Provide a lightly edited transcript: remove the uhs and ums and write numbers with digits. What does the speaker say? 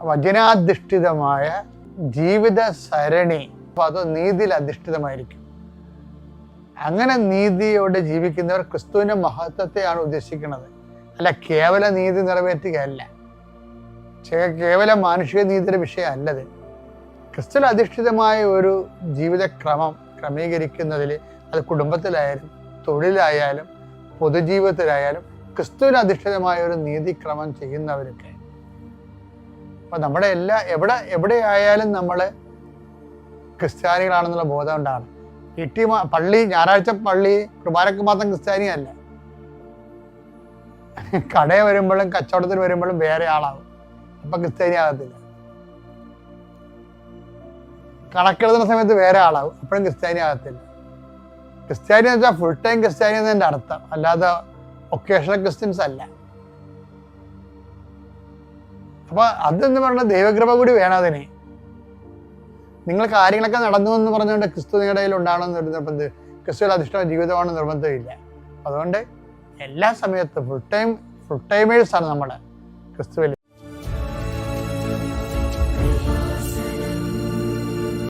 വചനാധിഷ്ഠിതമായ ജീവിത സരണി, അപ്പോൾ അത് നീതിയിൽ അധിഷ്ഠിതമായിരിക്കും. അങ്ങനെ നീതിയോടെ ജീവിക്കുന്നവർ ക്രിസ്തുവിൻ്റെ മഹത്വത്തെയാണ് ഉദ്ദേശിക്കുന്നത്, അല്ല കേവല നീതി നിറവേറ്റുകയല്ല. കേവല മാനുഷിക നീതിയുടെ വിഷയമല്ലത്. ക്രിസ്തുവിൽ അധിഷ്ഠിതമായ ഒരു ജീവിതക്രമം ക്രമീകരിക്കുന്നതിൽ, അത് കുടുംബത്തിലായാലും തൊഴിലായാലും പൊതുജീവിതത്തിലായാലും ക്രിസ്തുവിൽ അധിഷ്ഠിതമായ ഒരു നീതിക്രമം ചെയ്യുന്നവരൊക്കെ, അപ്പോൾ നമ്മുടെ എവിടെയായാലും നമ്മൾ ക്രിസ്ത്യാനികളാണെന്നുള്ള ബോധം ഉണ്ടാണ്. പള്ളി, ഞായറാഴ്ച പള്ളി കുർബാനക്ക് മാത്രം ക്രിസ്ത്യാനിയല്ല. കടയിൽ വരുമ്പോഴും കച്ചവടത്തിന് വരുമ്പോഴും വേറെ ആളാകും, അപ്പം ക്രിസ്ത്യാനി ആകത്തില്ല. കണക്കെഴുതുന്ന സമയത്ത് വേറെ ആളാകും, അപ്പോഴും ക്രിസ്ത്യാനി ആകത്തില്ല. ക്രിസ്ത്യാനി എന്ന് വെച്ചാൽ ഫുൾ ടൈം ക്രിസ്ത്യാനി എന്നതിൻ്റെ അർത്ഥം, അല്ലാതെ ഒക്കേഷണൽ ക്രിസ്ത്യൻസ് അല്ല. അപ്പോൾ അതെന്ന് പറഞ്ഞാൽ ദൈവകൃപ കൂടി വേണം അതിന്. നിങ്ങൾ കാര്യങ്ങളൊക്കെ നടന്നു എന്ന് പറഞ്ഞുകൊണ്ട് ക്രിസ്തു നിങ്ങളുടെ കയ്യിൽ ഉണ്ടാകണമെന്ന് നിർബന്ധം, ക്രിസ്തുവിൽ അധിഷ്ഠിത ജീവിതമാണ് നിർബന്ധമില്ല. അതുകൊണ്ട് എല്ലാ സമയത്തും ഫുൾ ടൈമേഴ്സാണ് നമ്മൾ ക്രിസ്തുവിൽ.